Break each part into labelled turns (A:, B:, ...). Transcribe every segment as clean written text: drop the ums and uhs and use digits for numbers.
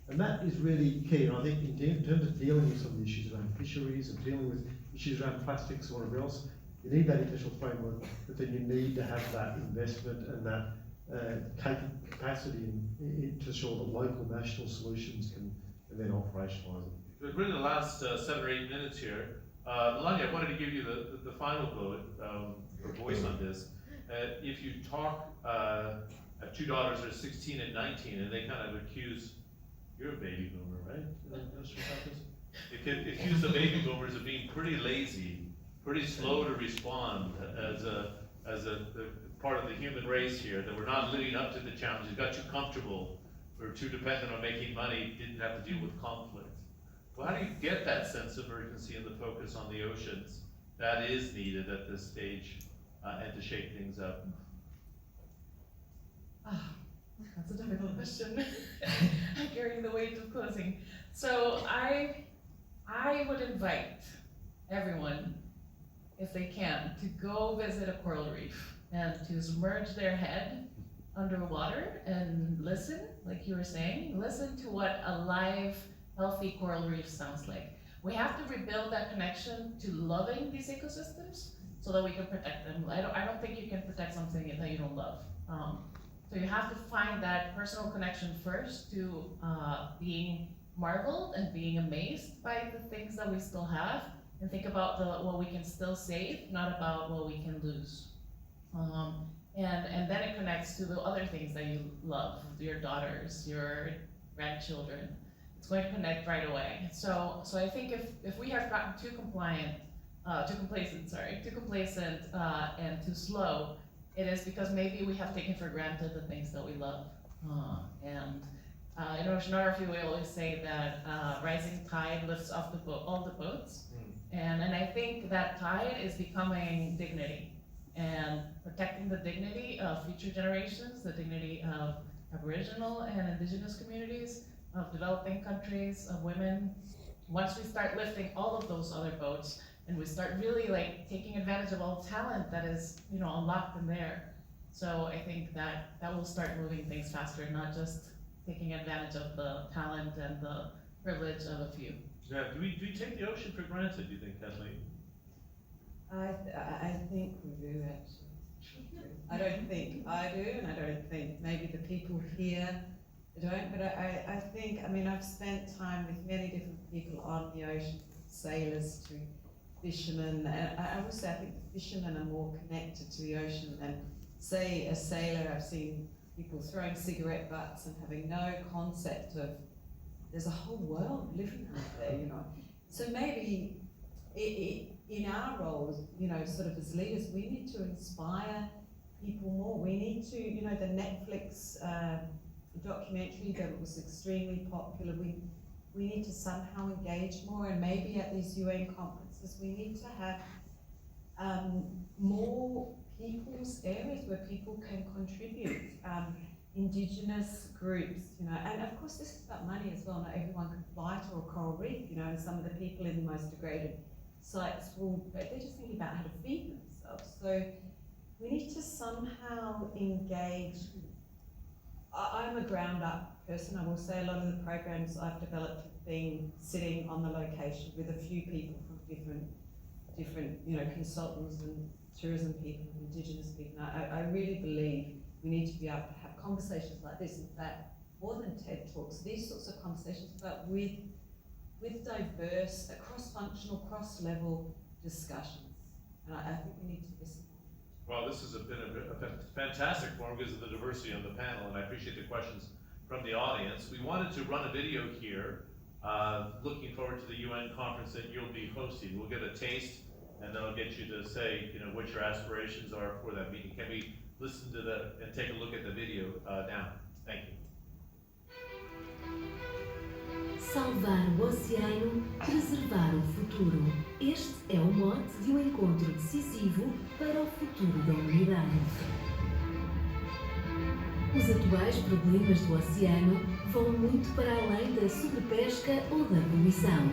A: And that is really key. And I think in terms of dealing with some of the issues around fisheries and dealing with issues around plastics or whatever else, you need that international framework, but then you need to have that investment and that capacity to ensure that local national solutions can then operationalise it.
B: We're in the last 7 or 8 minutes here. Melania, I wanted to give you the final vote, or voice on this. If you talk, two daughters are 16 and 19, and they kind of accuse, you're a baby boomer, right? They could accuse the baby boomers of being pretty lazy, pretty slow to respond as a part of the human race here, that we're not living up to the challenges, got too comfortable, we're too dependent on making money, didn't have to deal with conflict. Well, how do you get that sense of urgency and the focus on the oceans that is needed at this stage and to shake things up?
C: That's a difficult question. I'm carrying the weight of closing. So I would invite everyone, if they can, to go visit a coral reef and to submerge their head underwater and listen, like you were saying, listen to what a live, healthy coral reef sounds like. We have to rebuild that connection to loving these ecosystems so that we can protect them. I don't think you can protect something that you don't love. So you have to find that personal connection first to being marveled and being amazed by the things that we still have, and think about what we can still save, not about what we can lose. And then it connects to the other things that you love, your daughters, your grandchildren. It's going to connect right away. So I think if we have gotten too complacent and too slow, it is because maybe we have taken for granted the things that we love. In oceanography, we always say that rising tide lifts off all the boats. And I think that tide is becoming dignity, and protecting the dignity of future generations, the dignity of Aboriginal and Indigenous communities, of developing countries, of women. Once we start lifting all of those other boats, and we start really taking advantage of all the talent that is unlocked in there. So I think that will start moving things faster, not just taking advantage of the talent and the privilege of a few.
B: Yeah, do we take the ocean for granted, do you think, Kathleen?
D: I think we do, actually. I don't think I do, and I don't think maybe the people here don't, but I think, I've spent time with many different people on the ocean, sailors to fishermen, and I would say I think the fishermen are more connected to the ocean than, say, a sailor. I've seen people throwing cigarette butts and having no concept of there's a whole world living out there, So maybe in our roles, sort of as leaders, we need to inspire people more. We need to, the Netflix documentary that was extremely popular, we need to somehow engage more, and maybe at these UN conferences, we need to have more people's areas where people can contribute. Indigenous groups, and of course this is about money as well. Not everyone can fly to a coral reef, and some of the people in the most degraded sites they're just thinking about how to feed themselves. So we need to somehow engage. I'm a ground up person. I will say a lot of the programs I've developed have been sitting on the location with a few people from different consultants and tourism people, Indigenous people. I really believe we need to be able to have conversations like this. In fact, more than TED Talks, these sorts of conversations, but with diverse, cross-functional, cross-level discussions. And I think we need to listen.
B: Well, this has been a fantastic forum because of the diversity on the panel, and I appreciate the questions from the audience. We wanted to run a video here, looking forward to the UN conference that you'll be hosting. We'll get a taste, and then I'll get you to say, what your aspirations are for that meeting. Can we listen to and take a look at the video now? Thank you.
E: Salvar o oceano, preservar o futuro. Este é o mote de um encontro decisivo para o futuro da humanidade. Os atuais problemas do oceano vão muito para além da sobrepesca ou da poluição.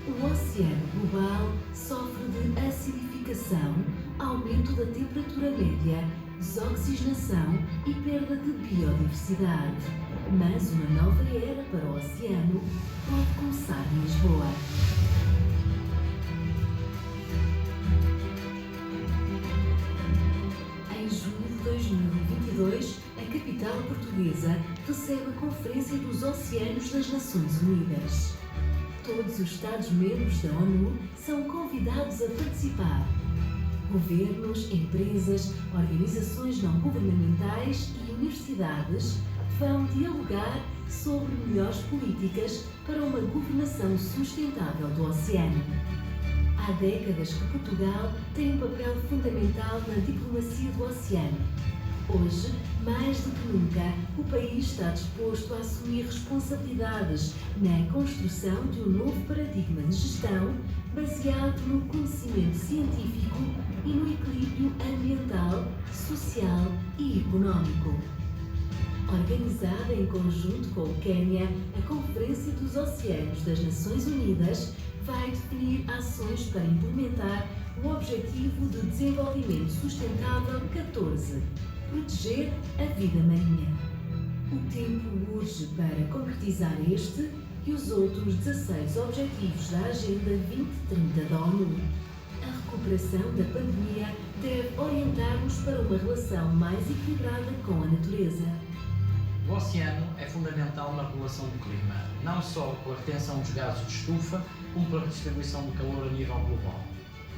E: O oceano global sofre de acidificação, aumento da temperatura média, desoxigenação e perda de biodiversidade. Mas uma nova era para o oceano. pode começar em Lisboa. Em junho de 2022, a capital portuguesa recebe a Conferência dos Oceanos das Nações Unidas. Todos os Estados-membros da ONU são convidados a participar. Governos, empresas, organizações não governamentais e universidades vão dialogar sobre melhores políticas para uma governação sustentável do oceano. Há décadas que Portugal tem um papel fundamental na diplomacia do oceano. Hoje, mais do que nunca, o país está disposto a assumir responsabilidades na construção de um novo paradigma de gestão baseado no conhecimento científico e no equilíbrio ambiental, social e económico. Organizada em conjunto com o Quênia, a Conferência dos Oceanos das Nações Unidas vai definir ações para implementar o Objetivo de Desenvolvimento Sustentável 14, proteger a vida marinha. O tempo urge para concretizar este e os outros 16 Objetivos da Agenda 2030 da ONU. A recuperação da pandemia deve orientar-nos para uma relação mais equilibrada com a natureza.
F: O oceano é fundamental na regulação do clima, não só pela retenção dos gases de estufa, como pela distribuição de calor a nível global.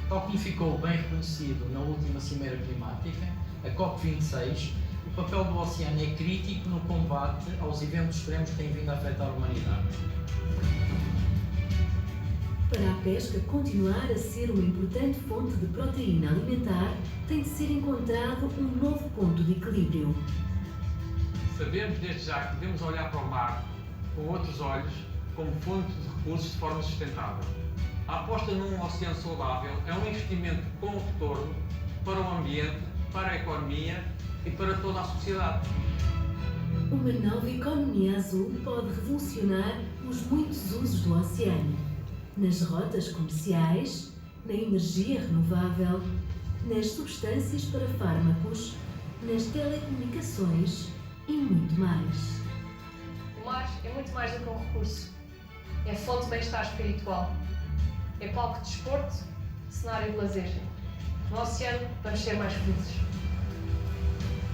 F: Tal como ficou bem reconhecido na última Cimeira Climática, a COP26, o papel do oceano é crítico no combate aos eventos extremos que têm vindo a afetar a humanidade.
E: Para a pesca continuar a ser uma importante fonte de proteína alimentar, tem de ser encontrado um novo ponto de equilíbrio.
G: Sabemos desde já que devemos olhar para o mar com outros olhos, como fonte de recursos de forma sustentável. A aposta num oceano saudável é um investimento com retorno para o ambiente, para a economia e para toda a sociedade.
E: Uma nova economia azul pode revolucionar os muitos usos do oceano. Nas rotas comerciais, na energia renovável, nas substâncias para fármacos, nas telecomunicações e muito mais.
H: O mar é muito mais do que um recurso. É fonte de bem-estar espiritual. É palco de desporto, cenário de lazer. No oceano, vamos ser mais felizes.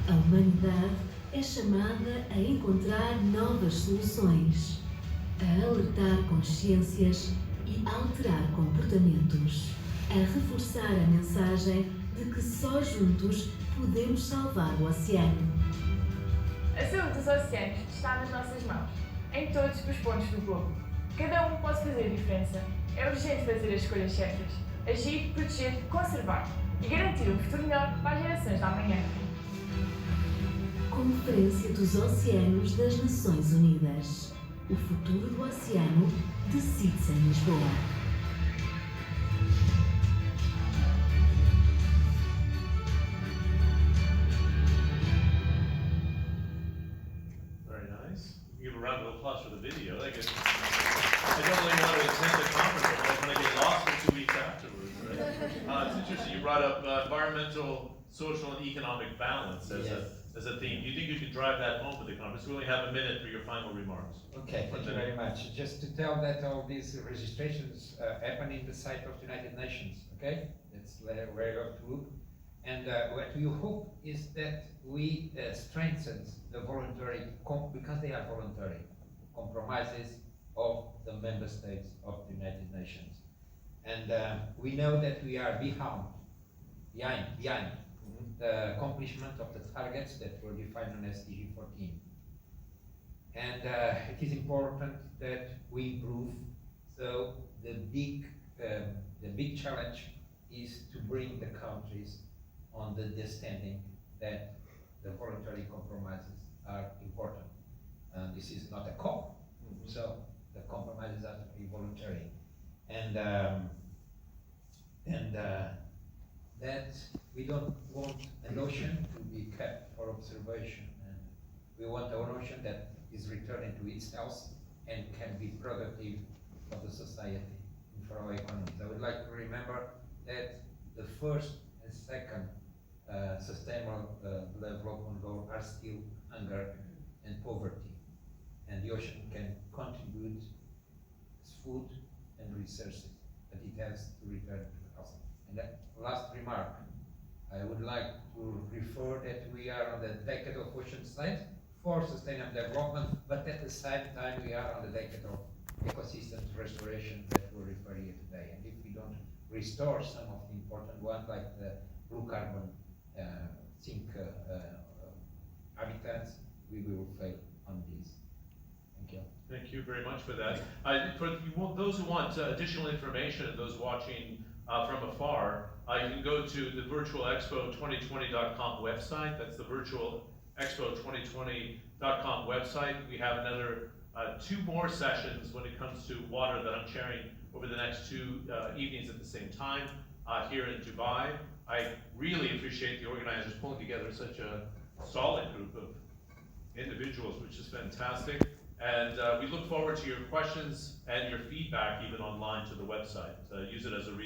E: A humanidade é chamada a encontrar novas soluções, a alertar consciências e a alterar comportamentos, a reforçar a mensagem de que só juntos podemos salvar o oceano.
I: A saúde dos oceanos está nas nossas mãos, em todos os pontos do globo. Cada um pode fazer a diferença. É urgente fazer as escolhas certas, agir, proteger, conservar e garantir um futuro melhor para as gerações da manhã.
E: Conferência dos Oceanos das Nações Unidas. O futuro do oceano decide-se em Lisboa.
B: Very nice. Give a round of applause for the video. I don't really want to attend the conference, but I'm going to get lost for 2 weeks afterwards, right? It's interesting. You brought up environmental, social, and economic balance as a theme. Do you think you can drive that home with the conference? We only have a minute for your final remarks.
J: Okay, thank you very much. Just to tell that all these registrations happen in the site of the United Nations, okay? That's where you have to look. And what we hope is that we strengthen the voluntary, because they are voluntary, compromises of the member states of the United Nations. And we know that we are behind the accomplishment of the targets that were defined on SDG 14. And it is important that we improve. So the big challenge is to bring the countries on the understanding that the voluntary compromises are important. And this is not a COP, so the compromises are to be voluntary. And that we don't want an ocean to be kept for observation, and we want an ocean that is returning to its health and can be productive for the society and for our economies. I would like to remember that the first and second sustainable development goal are still hunger and poverty, and the ocean can contribute food and resources, but it has to return to the house. And that last remark, I would like to refer that we are on the decade of ocean science for sustainable development, but at the same time we are on the decade of ecosystems restoration that we refer here today. And if we don't restore some of the important ones, like the blue carbon sink habitats, we will fail on this. Thank you.
B: Thank you very much for that. Those who want additional information and those watching from afar, you can go to the virtualexpo2020.com website. That's the virtualexpo2020.com website. We have another 2 more sessions when it comes to water that I'm chairing over the next 2 evenings at the same time here in Dubai. I really appreciate the organizers pulling together such a solid group of individuals, which is fantastic. And we look forward to your questions and your feedback even online to the website. Use it as a resource.